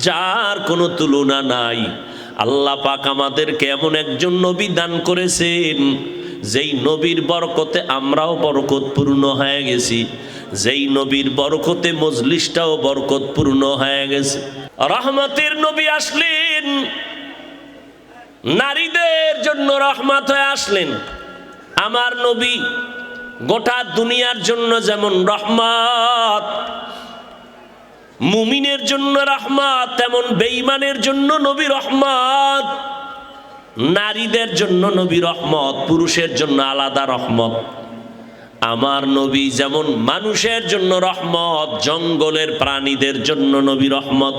যার কোনো তুলনা নাই। আল্লাহ পাক আমাদেরকে এমন একজন নবী দান করেছেন, যেই নবীর বরকতে আমরাও বরকতপূর্ণ হয়ে গেছি, যেই নবীর বরকতে মজলিসটাও বরকতপূর্ণ হয়ে গেছে। রহমতের নবী আসলেন, নারীদের জন্য রহমত হয়ে আসলেন। আমার নবী গোটা দুনিয়ার জন্য যেমন রহমত, মুমিনের জন্য রহমত, তেমন বেঈমানের জন্য নবী রহমত। নারীদের জন্য নবী রহমত, পুরুষের জন্য আলাদা রহমত। আমার নবী যেমন মানুষের জন্য রহমত, জঙ্গলের প্রাণীদের জন্য নবী রহমত,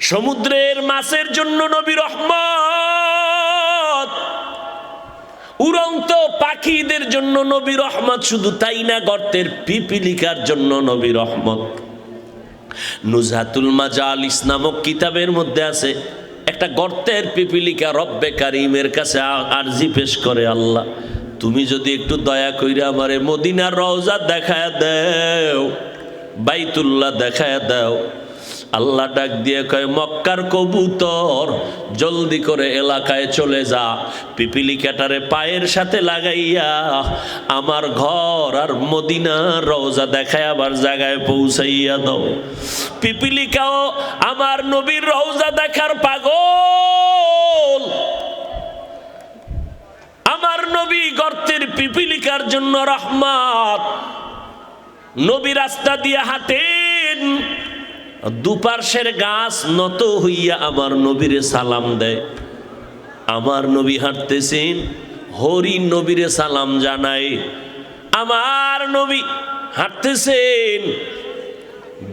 সমুদ্রের মাছের জন্য নবী রহমত, উড়ন্ত পাখিদের জন্য নবী রহমত। শুধু তাই না, গর্তের পিপিলিকার জন্য নবী রহমত। নুজহাতুল মাজালিস নামক কিতাবের মধ্যে আছে, একটা গর্তের পিপিলিকা রব্বে কারিমের কাছে আরজি পেশ করে, আল্লাহ তুমি যদি একটু দয়া কইরা আমারে মদিনার রওজা দেখায় দাও, বাইতুল্লাহ দেখায় দাও। আল্লাহ ডাক দিয়ে কয়, মক্কার কবুতর জলদি করে এলাকায় চলে যা, পিপিলিকাটারে পায়ের সাথে লাগাইয়া আমার ঘর আর মদিনার রওজা দেখায় আবার জায়গায় পৌঁছাইয়া দাও। পিপিলিকাও আমার নবীর রওজা দেখার পাগল। আমার নবী গর্তের পিপিলিকার জন্য রহমত। নবী রাস্তা দিয়ে হাঁটেন, দুপার্শ্বের গাছ নত হইয়া আমার নবীরে সালাম দেয়। আমার নবী হাঁটতেছেন, হরিণ নবীরে সালাম জানায়। আমার নবী হাঁটতেছেন,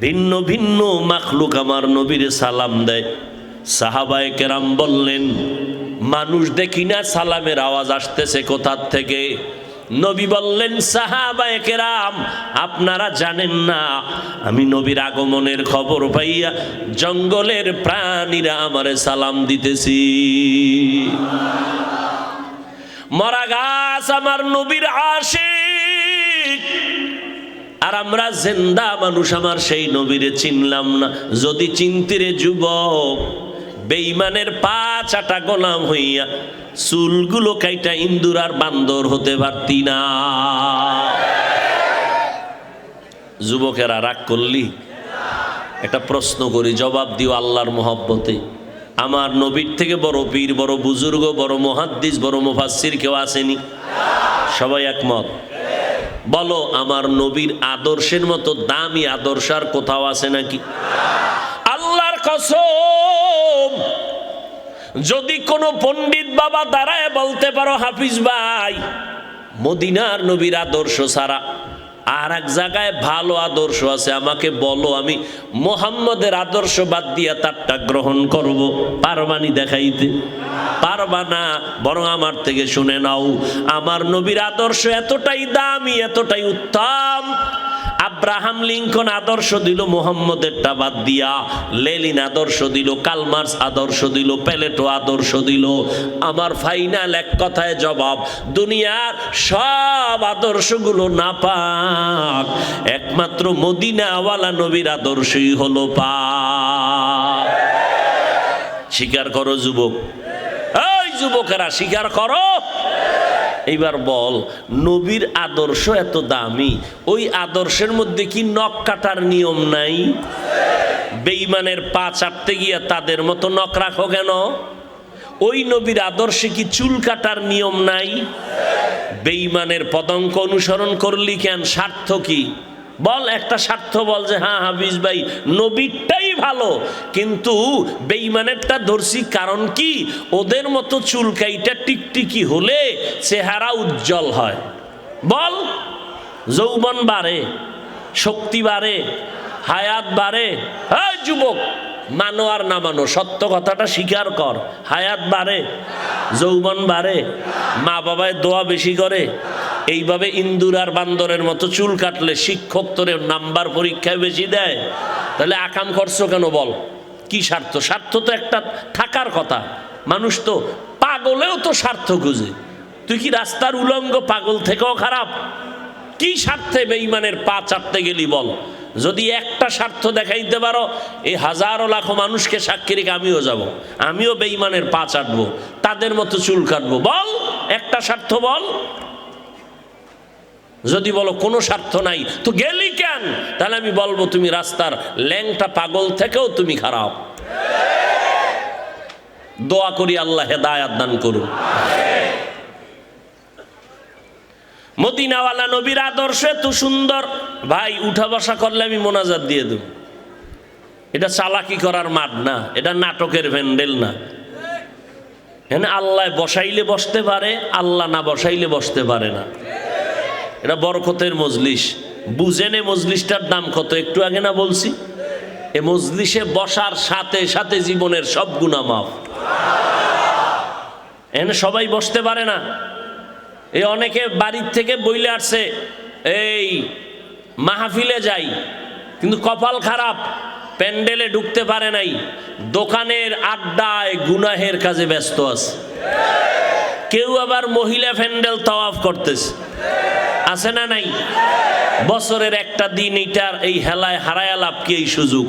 ভিন্ন ভিন্ন মাখলুক আমার নবীরে সালাম দেয়। সাহাবায়ে কেরাম বললেন, মানুষ দেখি না, সালামের আওয়াজ আসতেছে কোথার থেকে? নবী বললেন, সাহাবায়ে কেরাম আপনারা জানেন না, আমি নবীর আগমনের খবর পাইয়া জঙ্গলের প্রাণীরা আমারে সালাম দিতেছি। মরা গাছ আমার নবীর আশিক, আর আমরা জিন্দা মানুষ আমার সেই নবীরে চিনলাম না। যদি চিনতিরে যুবক, বেঈমানের পা চাটা গোলাম হইয়া চুলগুলো কাইটা ইন্দুর আর বান্দর হতে পারতি না। যুবকেরা রাগ করলি? একটা প্রশ্ন করি, জবাব দিও আল্লাহর মহব্বতে। আমার নবীর থেকে বড় পীর, বড় বুজুর্গ, বড় মুহাদ্দিস, বড় মুফাসসির কেউ আসেনি? সবাই একমত? বলো, আমার নবীর আদর্শের মতো দামি আদর্শ আর কোথাও আছে নাকি? আল্লাহর কসম, যদি কোনো পণ্ডিত বাবা দাঁড়ায় বলতে পারো, হাফিজ ভাই মদিনার নবীর আদর্শ ছাড়া আর এক জায়গায় ভালো আদর্শ আছে, আমাকে বলো, আমি মুহাম্মদের আদর্শ বাদ দিয়া তারটা গ্রহণ করব। পারবানি দেখাইতে? পারবা না। বরং আমার থেকে শুনে নাও, আমার নবীর আদর্শ এতটাই দামি, এতটাই উত্তম, আব্রাহাম লিঙ্কন আদর্শ দিল মুহাম্মদেরটা বাদ দিয়া, লেনিন আদর্শ দিল, কালমার্স আদর্শ দিল, প্লেটো আদর্শ দিল। আমার ফাইনাল এক কথায় জবাব, দুনিয়ার সব আদর্শগুলো নাপাক, একমাত্র মদিনাওয়ালা নবীর আদর্শই হলো পাক। স্বীকার করো যুবক, এই যুবকেরা স্বীকার করো। এইবার বল, নবীর আদর্শ এত দামি, ওই আদর্শের মধ্যে কি নখ কাটার নিয়ম নাই? বেঈমানের পা চাটতে গিয়া তাদের মতো নখ রাখো কেন? ওই নবীর আদর্শে কি চুল কাটার নিয়ম নাই? বেঈমানের পদঙ্ক অনুসরণ করলি কেন? স্বার্থ কি? বল একটা স্বার্থ বল, যে হ্যাঁ হাফিজ ভাই নবীরটাই ভালো, কিন্তু বেঈমানেরটা ধরছি কারণ কি? ওদের মতো চুলকাইটা টিকটিকি হলে চেহারা উজ্জ্বল হয়। বল, যৌবন বাড়ে, শক্তি বাড়ে, হায়াত বাড়ে। হ্যাঁ যুবক, মানো আর না মানো, সত্য কথাটা স্বীকার কর। হায়াত বাড়ে, যৌবন বাড়ে, মা বাবায় দোয়া বেশি করে। এইভাবে ইন্দুর আর বান্দরের মতো চুল কাটলে শিক্ষক তোরে নাম্বার পরীক্ষায় বেশি দেয়। তাহলে আকাম করছো কেন? বল কি স্বার্থ? স্বার্থ তো একটা থাকার কথা। মানুষ তো পাগলেও তো স্বার্থ খুঁজে। তুই কি রাস্তার উলঙ্গ পাগল থেকেও খারাপ? কি স্বার্থে বেঈমানের পা চাটতে গেলি বল? যদি একটা স্বার্থ দেখাইতে পারো, এই হাজারো লাখো মানুষকে সাক্ষী রেখে আমিও যাব, আমিও বেঈমানের পা চাটবো, তাদের মতো চুল কাটবো। বল একটা স্বার্থ বল। যদি বলো কোনো স্বার্থ নাই তো গেলি কেন, তাহলে আমি বলবো তুমি রাস্তার ল্যাংটা পাগল থেকেও তুমি খারাপ। দোয়া করি আল্লাহ হেদায়াত দান করুন। মদিনাওয়ালা নবীর আদর্শ এত সুন্দর, ভাই উঠা বসা করলে আমি মোনাজাত দিয়ে দেব। এটা চালাকি করার মাঠ না, এটা নাটকের ভ্যান্ডেল না। এখানে আল্লাহ বসাইলে বসতে পারে, আল্লাহ না বসাইলে বসতে পারে না। এটা বরকতের মজলিস। বুঝেনে মজলিসটার দাম কত, একটু আগে না বলছি? এ মজলিসে বসার সাথে সাথে জীবনের সব গুনাহ মাফ। এখানে সবাই বসতে পারে না। এই অনেকে বাড়ির থেকে বইলে আসছে এই মাহফিলে যাই, কিন্তু কপাল খারাপ, প্যান্ডেলে ঢুকতে পারে নাই, দোকানের আড্ডায় গুনাহের কাজে ব্যস্ত আছে। কেউ আবার মহিলা প্যান্ডেল তাওয়াফ করতেছে, আছে না নাই? বছরের একটা দিন এইটার এই হেলায় হারায়া লাভ কি এই সুযোগ।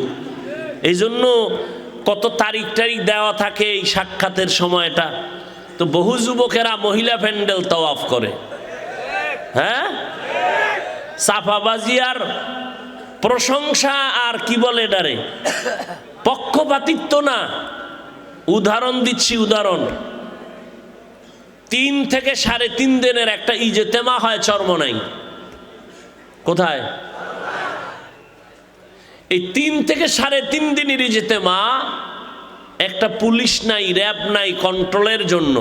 এই জন্য কত তারিখ দেওয়া থাকে এই সাক্ষাতের সময়টা, তো বহু যুবকেরা মহিলা প্যান্ডেল তাওয়াফ করে। হ্যাঁ, চাপাবাজি আর প্রশংসা আর কি বলে এটারে, পক্ষপাতিত্ব না। উদাহরণ দিচ্ছি, উদাহরণ। 3 থেকে 3.5 দিনের একটা ইজতেমা হয় চরমনাই। কোথায়? এই 3 থেকে 3.5 দিনের ইজতেমা, একটা পুলিশ নাই, র্যাব নাই কন্ট্রোলের জন্য।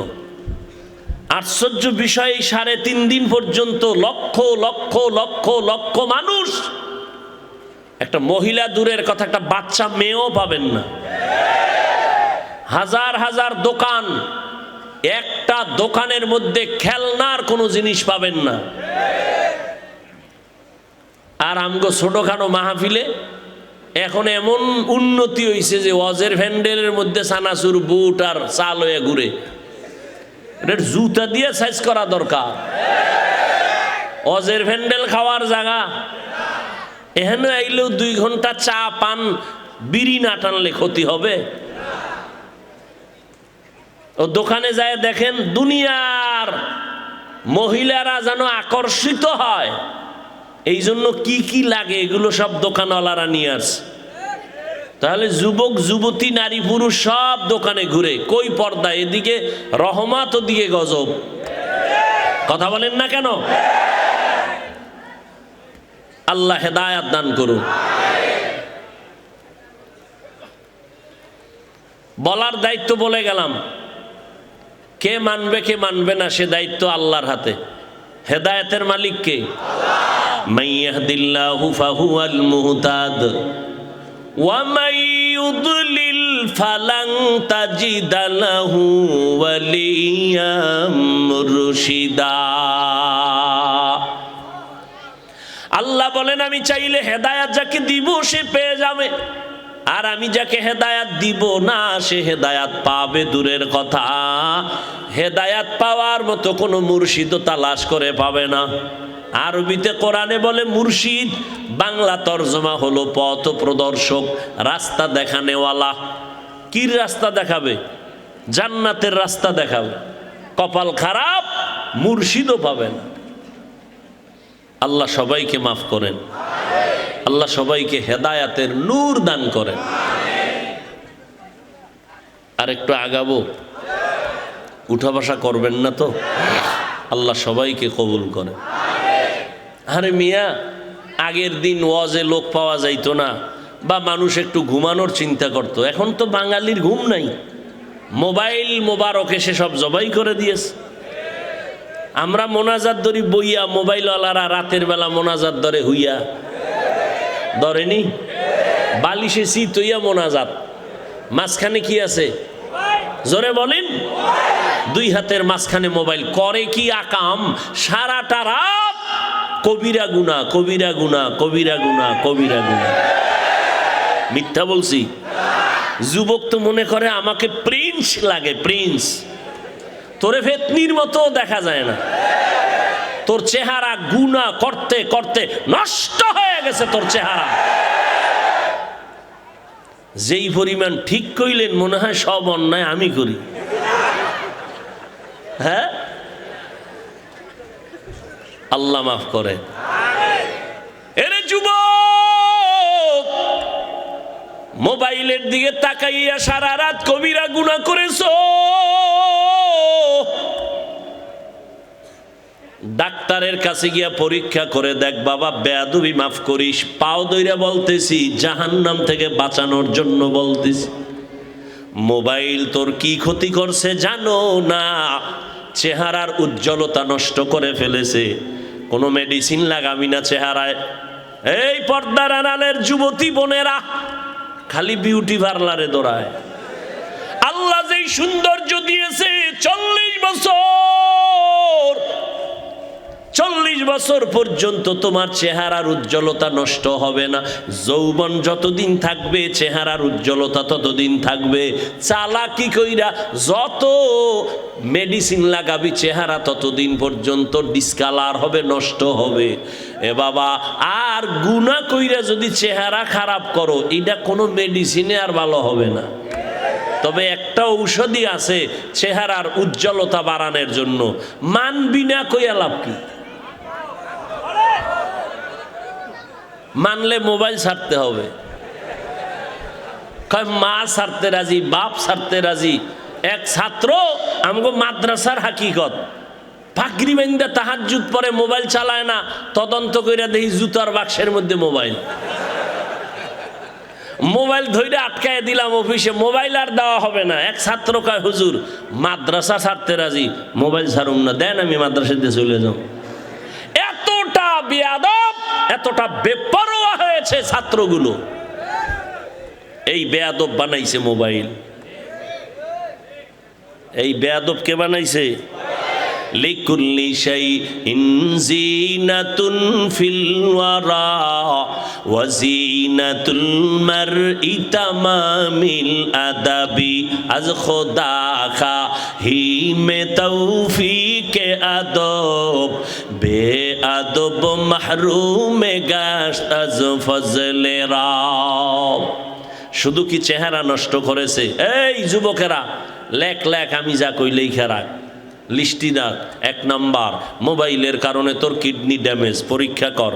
আশ্চর্য বিষয়, 3.5 দিন পর্যন্ত লক্ষ লক্ষ লক্ষ লক্ষ মানুষ, একটা মহিলা দূরের কথা, একটা বাচ্চা মেয়েও পাবেন না। হাজার হাজার দোকান, একটা দোকানের মধ্যে খেলনার কোনো জিনিস পাবেন না। আর আমগো ছোটখাটো মাহফিলে এখন এমন উন্নতি হয়েছে যে ওয়াজের ভ্যান্ডেলের মধ্যে সানাসুর বুট আর চাল হয়ে ঘুরে। এটার জুতা দিয়ে সাইজ করা দরকার। ওয়াজের ভ্যান্ডেল খাওয়ার জায়গা, এখানে আইলেও 2 ঘন্টা চা পান বিড়ি না টানলে ক্ষতি হবে। ও দোকানে যায় দেখেন, দুনিয়ার মহিলারা যেন আকর্ষিত হয়, এই জন্য কি কি লাগে এগুলো সব দোকানওয়ালারা নিয়ে আসে। তাহলে যুবক যুবতী নারী পুরুষ সব দোকানে ঘুরে, কই পর্দা, এদিকে রহমত ওদিকে গজব। কথা বলেন না কেন? আল্লাহ হেদায়াত দান করুন। বলার দায়িত্ব বলে গেলাম, কে মানবে কে মানবে না সে দায়িত্ব আল্লাহর হাতে। হেদায়েতের মালিক কে? মান ইয়াহদিল্লাহু ফাহুয়াল মুহতাদ ওয়া মান ইউদ্লিল ফালান তাজিদা লাহু ওয়ালিয়াম মুরশিদা। আল্লাহ বলেন, আমি চাইলে হেদায়েত যাকে দিব সে পেয়ে যাবে, আর আমি যাকে হেদায়াত দিব না সে হেদায়াত পাবে দূরের কথা, হেদায়াত পাওয়ার মতো কোনো মুর্শিদও তালাশ করে পাবে না। আরবিতে কোরআনে বলে মুর্শিদ, বাংলা তর্জমা হলো পথ প্রদর্শক, রাস্তা দেখানেওয়ালা। কি রাস্তা দেখাবে? জান্নাতের রাস্তা দেখাবে। কপাল খারাপ, মুর্শিদও পাবে না। আল্লাহ সবাইকে মাফ করেন, আল্লাহ সবাইকে হেদায়াতের নূর দান করেন। আর একটু আগাবো, উঠা বসা করবেন না তো? আল্লাহ সবাইকে কবুল করেন। আরে মিয়া, আগের দিন ওয়াজে লোক পাওয়া যাইতো না, বা মানুষ একটু ঘুমানোর চিন্তা করতো। এখন তো বাঙালির ঘুম নাই, মোবাইল মোবারক এসে সব জবাই করে দিয়েছে। আমরা মোনাজাত ধরি বইয়া, মোবাইলওয়ালারা রাতের বেলা মোনাজাত ধরে হইয়া, ধরেনি? বালিশে শীত হইয়া মোনাজাত, মাঝখানে কি আছে? জোরে বলেন। 2 হাতের মাঝখানে মোবাইল, করে কি আকাম? সারাটা রাত কবিরা গুনাহ, কবিরা গুনাহ, কবিরা গুনাহ, কবিরা গুনাহ। মিথ্যা বলছি? যুবক তো মনে করে আমাকে প্রিন্স লাগে, প্রিন্স। তোরে ফেতনির মতো দেখা যায় না। তোর চেহারা গুনাহ করতে করতে নষ্ট হয়ে গেছে তোর চেহারা। যেই পরিমাণ ঠিক কইলেন মনে হয় সব অন্যায় আমি করি। হ্যাঁ, আল্লাহ মাফ করে। এরে যুবক, মোবাইলের দিকে তাকাইয়া সারা রাত কবিরা গুনাহ করেছো। ডাক্তারের কাছে গিয়া পরীক্ষা করে দেখ বাবা, বেয়াদবি মাফ করিস। পাও দইরা বলতেছি, জাহান্নাম থেকে বাঁচানোর জন্য বলতেছি। মোবাইল তোর কি ক্ষতি করছে জানো না? চেহারার উজ্জ্বলতা নষ্ট করে ফেলেছে। কোনো মেডিসিন লাগাবি না চেহারায়। এই পর্দার আড়ালের যুবতী বোনেরা খালি বিউটি পার্লারে দৌড়ায়। আল্লাহ যেই সৌন্দর্য দিয়েছে 40 বছর পর্যন্ত তোমার চেহারার উজ্জ্বলতা নষ্ট হবে না। যৌবন যতদিন থাকবে চেহারার উজ্জ্বলতা ততদিন থাকবে। চালাকি কইরা যত মেডিসিন লাগাবি চেহারা ততদিন পর্যন্ত ডিসকালার হবে, নষ্ট হবে। এ বাবা, আর গুনাহ কইরা যদি চেহারা খারাপ করো, এটা কোনো মেডিসিনে আর ভালো হবে না। তবে একটা ঔষধি আছে চেহারার উজ্জ্বলতা বাড়ানোর জন্য। মানবি না কইয়া লাভ কি? মানলে মোবাইল ছাড়তে হবে। মা ছাড়তে রাজি, বাপ ছাড়তে রাজি। এক ছাত্র আমগো মাদ্রাসার হাকিকত, পাগড়ি বান্ধা তাহাজ্জুদ পরে মোবাইল চালায় না। তদন্ত কইরা দেখি জুতার বাক্সের মধ্যে মোবাইল। মোবাইল ধইরা আটকায় দিলাম অফিসে, মোবাইল আর দেওয়া হবে না। এক ছাত্র কয়, হুজুর মাদ্রাসা ছাড়তে রাজি, মোবাইল ছাড়ুম না, দেন আমি মাদ্রাসাতে চলে যাও। এতটা বেয়াদব, এতটা বেপরোয়া হয়েছে ছাত্রগুলো। এই বেয়াদব বানাইছে মোবাইল। এই বেয়াদব কে বানাইছে? লিকুল্লি শাইইন জিনাতুন ফিল ওয়ারা ওয়া জিনাতুল মারই তামামিল আদাবি আজ খোদা খা হি মে তৌফিকে আদব বে আদব মাহরুম গাশত আজ ফজলে রাব। শুধু কি চেহারা নষ্ট করেছে? এই যুবকেরা, লেখ লেখ, আমি যা কই লেখা রাখ। লিস্টিদার 1 নাম্বার, মোবাইলের কারণে তোর কিডনি ড্যামেজ, পরীক্ষা কর।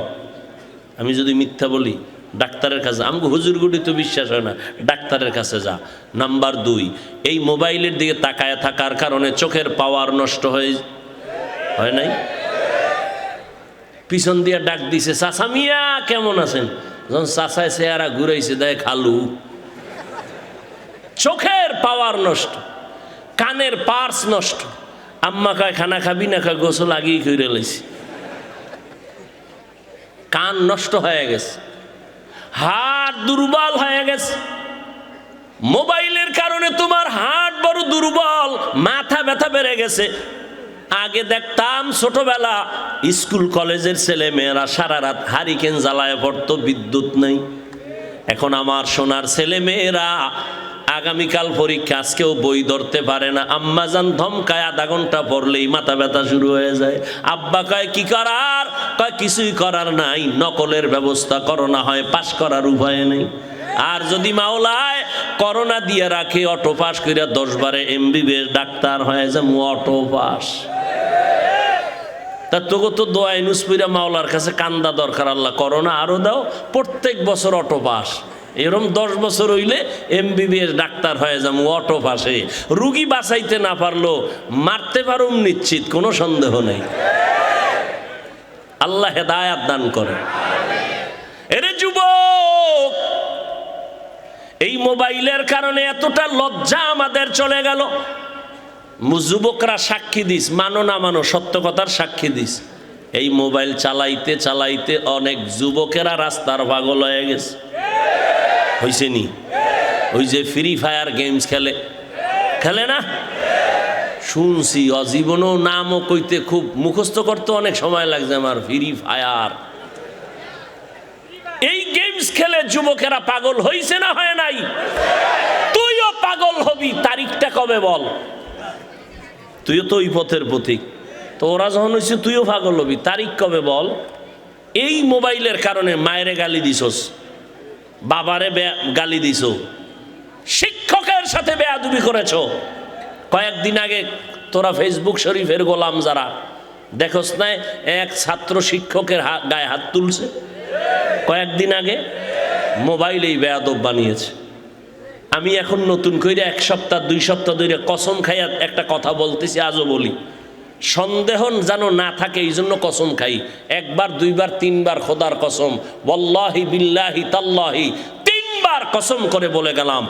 আমি যদি মিথ্যা বলি ডাক্তারের কাছে, আমাকে হুজুরগুটি তো বিশ্বাস হয় না, ডাক্তারের কাছে যা। নাম্বার 2, এই মোবাইলের দিকে তাকায় থাকার কারণে চোখের পাওয়ার নষ্ট হয় নাই? পিছন দিয়ে ডাক দিছে, চাচা মিয়া কেমন আছেন? যখন চাচায় চেহারা ঘুরাইছে দেয় খালু। চোখের পাওয়ার নষ্ট, কানের পার্স নষ্ট। আম্মা কয় খানা খাবি না? কয় গোসল আগেই করে লাইছি। কান নষ্ট হয়ে গেছে, হাড় দুর্বল হয়ে গেছে। মোবাইলের কারণে তোমার হাড় বড় দুর্বল, মাথা ব্যথা বেড়ে গেছে। আগে দেখতাম ছোটবেলা স্কুল কলেজের ছেলে মেয়েরা সারা রাত হারিকেন জ্বালায় পড়তো, বিদ্যুৎ নেই। এখন আমার সোনার ছেলে মেয়েরা আগামীকাল পরীক্ষা, আজকেও বই ধরতে পারে না। আম্মাজান ধমকায়, আধা ঘন্টা পড়লেই মাথা ব্যথা শুরু হয়ে যায়। আব্বা কয় কি করার? কয় কিছুই করার নাই, নকলের ব্যবস্থা করো, না হয় পাশ করার উপায় নেই। আর যদি মাওলায় করোনা দিয়ে রাখে, অটো পাস কইরা 10-12 MBBS ডাক্তার হয়ে যায়। অটো পাস তা তোকে তো দোয়া ইউনুস পইরা মাওলার কাছে কান্দা দরকার, আল্লাহ করোনা আরো দাও, প্রত্যেক বছর অটো পাস। এরকম 10 বছর হইলে MBBS ডাক্তার হয়ে যাম অটো পাশে। রুগী বাঁচাইতে না পারলো মারতে পারুম নিশ্চিত, কোনো সন্দেহ নেই। আল্লাহ হেদায়াত দান করে। এরে যুবক, এই মোবাইলের কারণে এতটা লজ্জা আমাদের চলে গেল। যুবকরা সাক্ষী দিস, মানো না মানো, সত্য কথার সাক্ষী দিস। এই মোবাইল চালাইতে চালাইতে অনেক যুবকেরা রাস্তার পাগল হয়ে গেছে। হইছে নি? ওই যে ফ্রি ফায়ার গেমস খেলে না? শুনছি, অজীবনও নামও কইতে খুব মুখস্থ করতে অনেক সময় লাগছে আমার। ফ্রি ফায়ার, এই গেমস খেলে যুবকেরা পাগল হইছে না হয় নাই? তুইও পাগল হবি, তারিখটা কবে বল? তুইও তো ওই পথের পথিক। তো ওরা যখন হয়েছে তুইও পাগল হবি। তারিখ কবে বল? এই মোবাইলের কারণে মায়েরে গালি দিছস, বাবারে গালি দিছ, শিক্ষকের সাথে বেয়াদবি করেছ। কয়েকদিন আগে তোরা ফেসবুক শরীফের গোলাম যারা দেখোস না, এক ছাত্র শিক্ষকের গায়ে হাত তুলছে কয়েকদিন আগে, মোবাইলেই বেয়াদব বানিয়েছে। আমি এখন নতুন করে 1 সপ্তাহ 2 সপ্তাহ ধরে কসম খাইয়া একটা কথা বলতেছি, আজও বলি, সন্দেহ যেন না থাকে এই জন্য কসম খাই। 1 বার 2 বার 3 বার খোদার কসম, ওয়াল্লাহি বিল্লাহি তাল্লাহি 3 বার কসম করে বলে গেলাম।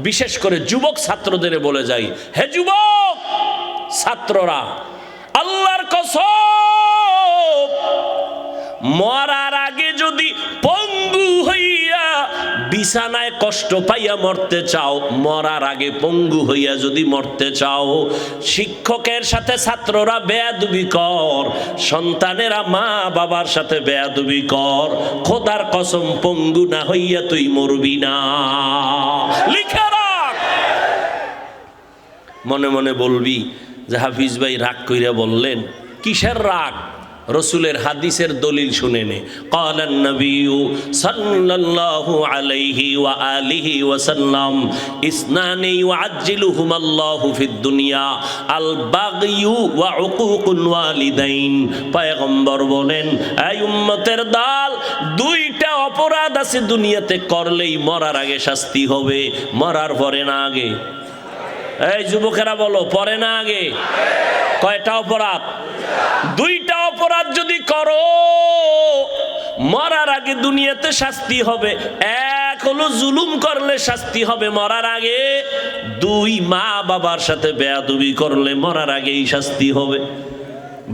বিশেষ করে যুবক ছাত্রদের বলে যাই, হে যুবক ছাত্ররা, আল্লাহর কসম, মরার আগে যদি পঙ্গু হইয়া বিছানায় কষ্ট পাইয়া মরতে চাও, মরার আগে পঙ্গু হইয়া যদি মরতে চাও, শিক্ষকের সাথে ছাত্ররা বেয়াদবি কর, সন্তানেরা মা বাবার সাথে বেয়াদবি কর, খোদার কসম পঙ্গু না হইয়া তুই মরবি না। লিখে রাখ। মনে মনে বলবি যে হাফিজ ভাই রাগ কইরা বললেন, কিসের রাগ? রসুলের হাদিসের দলিল শুনে নে। ক্বালান নবিয়্যু সাল্লাল্লাহু আলাইহি ওয়া আলিহি ওয়া সাল্লাম, ইসনানি ইউআজ্জিলুহুমাল্লাহু ফিদ দুনিয়া, আল বাগয়ু ওয়া উকুকুল ওয়ালিদাইন। পয়গম্বর বলেন, এই উম্মতের দল, 2টা অপরাধ আছে দুনিয়াতে করলেই মরার আগে শাস্তি হবে, মরার পরে না আগে। এই যুবকেরা বলো, পরে না আগে? কয়টা অপরাধ? 2টা অপরাধ যদি করো মরার আগে দুনিয়াতে শাস্তি হবে। এক হলো জুলুম করলে শাস্তি হবে মরার আগে, 2 মা বাবার সাথে বেয়াদবি করলে মরার আগেই শাস্তি হবে।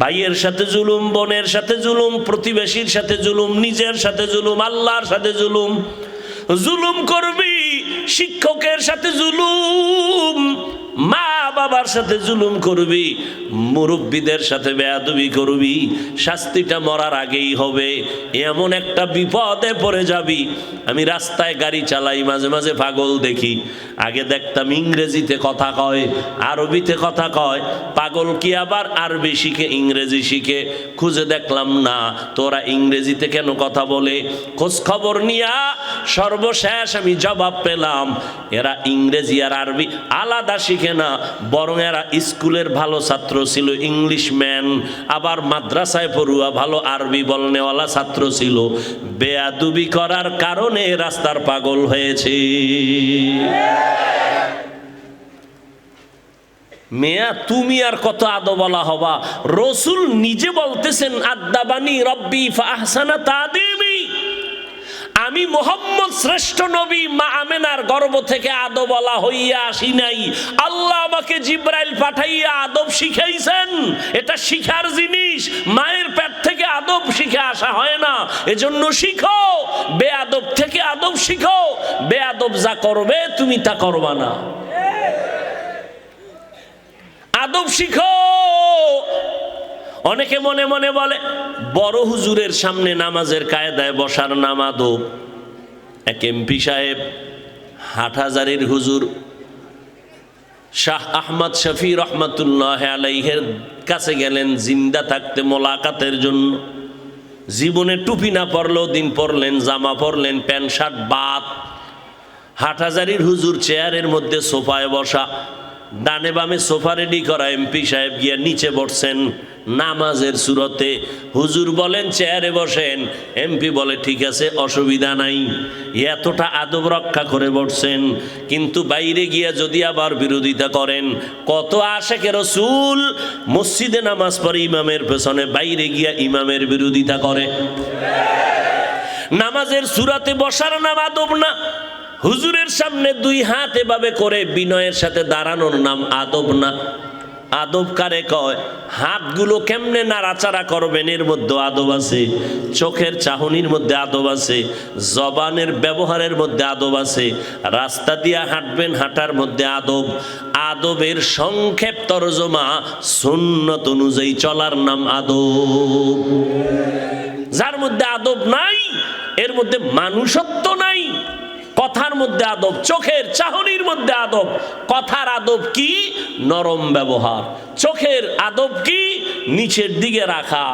ভাইয়ের সাথে জুলুম, বোনের সাথে জুলুম, প্রতিবেশীর সাথে জুলুম, নিজের সাথে জুলুম, আল্লাহর সাথে জুলুম। জুলুম করবি, শিক্ষকের সাথে জুলুম, মা বাবার সাথে জুলুম করবি, মুরব্বীদের সাথে বেয়াদবি করবি, শাস্তিটা মরার আগেই হবে। এমন একটা বিপদে পড়ে যাবি। আমি রাস্তায় গাড়ি চালাই, মাঝে মাঝে পাগল দেখি। আগে দেখতাম ইংরেজিতে কথা কয়, আরবিতে কথা কয়, পাগল কি আবার আরবি শিখে ইংরেজি শিখে? খুঁজে দেখলাম না, তোরা ইংরেজিতে কেন কথা বলে? খোঁজ খবর নিয়া সর্বশেষ আমি জবাব পেলাম, এরা ইংরেজি আর আরবি আলাদা শিখে না, বরং এরা স্কুলের ভালো ছাত্র ছিল, ইংলিশ ম্যান, আবার মাদ্রাসায় পড়ুয়া ভালো আরবি বলনেওয়ালা ছাত্র ছিল। বেয়াদবি করার কারণে রাস্তার পাগল হয়েছে। মেয়া তুমি আর কত আদবলা হবা? রসুল নিজে বলতেছেন, আদাবানি রব্বি ফাহসানা তাদিবি, আমি মোহাম্মদ শ্রেষ্ঠ নবী মা আমেনার গর্ভ থেকে আদবলা হইয়া আসি নাই, আল্লাহ আমাকে জিব্রাইল পাঠাইয়া আদব শিখাইছেন। এটা শিখার জিনিস, মায়ের পেট থেকে আদব শিখে আসা হয় না। এজন্য শিখো, বেয়াদব থেকে আদব শিখো। বেয়াদব যা করবে তুমি তা করবা না, আদব শিখো। অনেকে মনে মনে বলে বড় হুজুরের সামনে নামাজের কায়দায় বসার নাম আদব। এক এমপি সাহেব হাটহাজারীর হুজুর শাহ আহমদ শফি রহমতুল্লাহ আলাইহের কাছে গেলেন জিন্দা থাকতে মোলাকাতের জন্য। জীবনে টুপি না পরলেও দিন পরলেন, জামা পরলেন, প্যান্ট শার্ট বাদ। হাটহাজারীর হুজুর চেয়ারের মধ্যে সোফায় বসা, ডানে বামে সোফা রেডি করা। এমপি সাহেব গিয়া নিচে বসছেন নামাজের সুরতে। হুজুর বলেন চেয়ারে বসেন, এমপি বলে ঠিক আছে, অসুবিধা নাই। এতটা আদব রক্ষা করে বসছেন, কিন্তু বাইরে গিয়া যদি আবার বিরোধিতা করেন, কত আশেকে রাসূল মসজিদে নামাজ পড়ে ইমামের পেছনে, বাইরে গিয়া ইমামের বিরোধিতা করে। নামাজের সুরাতে বসার নাম আদব না। হুজুরের সামনে 2 হাত এভাবে করে বিনয়ের সাথে দাঁড়ানোর নাম আদব না। আদব কারে কয়? হাতগুলো কেমনে নাড়াচাড়া করবেন এর মধ্যে আদব আছে, চোখের চাহনির মধ্যে আদব আছে, জবানের ব্যবহারের মধ্যে আদব আছে, রাস্তা দিয়া হাঁটবেন হাঁটার মধ্যে আদব। আদবের সংক্ষেপ তরজমা সুন্নত অনুযায়ী চলার নাম আদব। যার মধ্যে আদব নাই এর মধ্যে মানুষত্ব নাই। কথার মধ্যে আদব, চোখের চাহনির মধ্যে আদব। আদব। কথার আদব কি? নরম ব্যবহার। চোখের আদব কি? নিচের দিকে রাখা।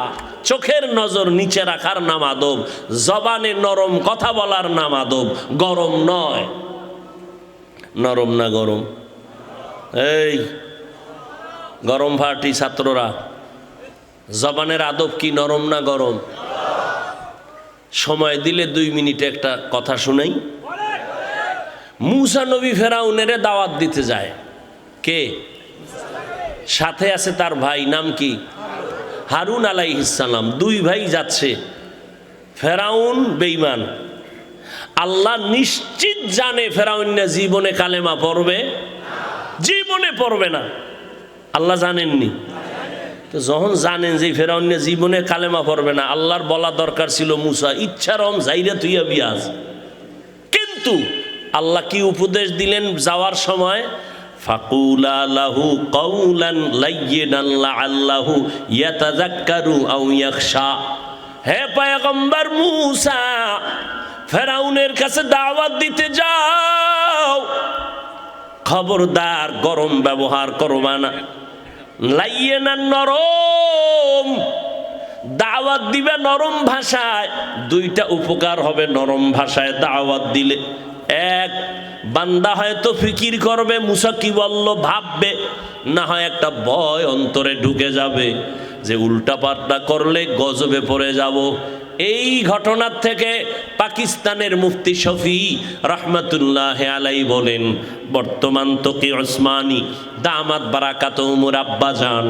চোখের নজর নিচে রাখার নাম আদব। জবানে নরম কথা বলার নাম আদব, গরম নয়। নরম না গরম? এই গরম পার্টি ছাত্ররা, জবানের আদব কি নরম না গরম? সময় দিলে 2 মিনিটে একটা কথা শুনাই। মুসা নবী ফেরাউনের দাওয়াত দিতে যায়। কে সাথে আছে? তার ভাই। নাম কি? হারুন আলাইহিস সালাম। 2 ভাই যাচ্ছে। ফেরাউন বেঈমান। আল্লাহ নিশ্চিত জানে ফেরাউন না জীবনে কালেমা পড়বে, জীবনে পড়বে না। আল্লাহ জানেননি? তো যখন জানেন যে ফেরাউন না জীবনে কালেমা পড়বে না, আল্লাহর বলা দরকার ছিল মুসা ইচ্ছারম যাইরা তুইয়া বিয়াজ। কিন্তু আল্লাহ কি উপদেশ দিলেন যাওয়ার সময়? ফাকুলা লাহু কাউলান লাইয়িনান লাআল্লাহু ইয়াতাযাক্কারু আও ইয়াখশা। হে পয়গম্বর মুসা, ফেরাউনের কাছে দাওয়াত দিতে যাও, খবরদার গরম ব্যবহার করবা না। লাইয়িনান নরম দাওয়াত দিবে নরম ভাষায়। 2টা উপকার হবে নরম ভাষায় দাওয়াত দিলে। এক, বান্দা হয়তো ফিকির করবে মুসা কি বলল, ভাববে। না হয় একটা ভয় অন্তরে ঢুকে যাবে যে উল্টাপাল্টা করলে গজবে পড়ে যাব। এই ঘটনার থেকে পাকিস্তানের মুফতি শফি রহমতুল্লাহ আলাই বলেন, বর্তমান তকি ওসমানী দামাত বারাকাতুহুমুর আব্বাজান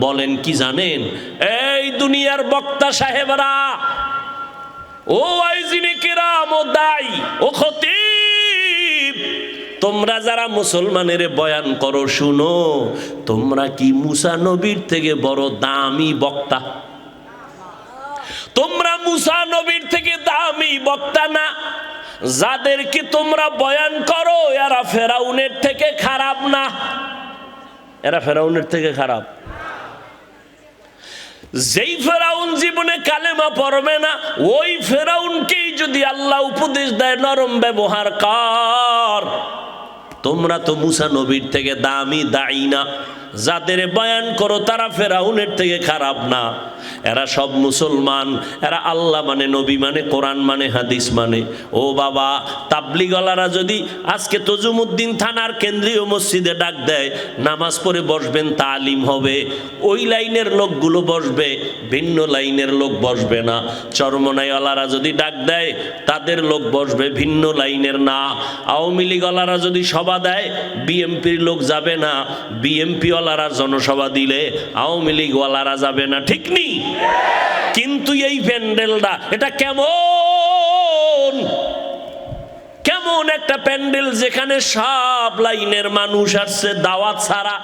বলেন কি জানেন? এই দুনিয়ার বক্তা সাহেবরা, ও আইজিনে কেরাম, ও দাই, ও খতিব, তোমরা যারা মুসলমানের বয়ান করো শুনো, তোমরা কি মুসা নবীর থেকে বড় দামি বক্তা? তোমরা মুসা নবীর থেকে দামি বক্তা না। যাদেরকে তোমরা বয়ান করো এরা ফেরাউনের থেকে খারাপ না। এরা ফেরাউনের থেকে খারাপ। যেই ফেরাউন জীবনে কালেমা পড়বে না, ওই ফেরাউনকেই যদি আল্লাহ উপদেশ দেয় নরম ব্যবহার কর, তোমরা তো মুসা নবীর থেকে দামি দায়ী না। যাদের বয়ান করো তারা ফেরাউনের থেকে খারাপ না। এরা সব মুসলমান, এরা আল্লাহ মানে, নবী মানে, কোরআন মানে, হাদিস মানে। ও বাবা, তাবলিগওয়ালারা যদি আজকে তজুমুদ্দিন থানার কেন্দ্রীয় মসজিদে ডাক দেয় নামাজ পড়ে বসবেন, তালিম হবে, ওই লাইনের লোকগুলো বসবে, ভিন্ন লাইনের লোক বসবে না। চরমনাইওয়ালারা যদি ডাক দেয় তাদের লোক বসবে, ভিন্ন লাইনের না। আওয়ামী লীগওয়ালারা যদি সভা দেয় বিএমপির লোক যাবে না, বিএমপি ওয়ালারা জনসভা দিলে আওয়ামী লীগওয়ালারা যাবে না। ঠিক নেই? কিন্তু এই প্যান্ডেলটা এটা কেমন কেমন একটা প্যান্ডেল যেখানে সব লাইনের মানুষ আসছে দাওয়াত ছাড়া।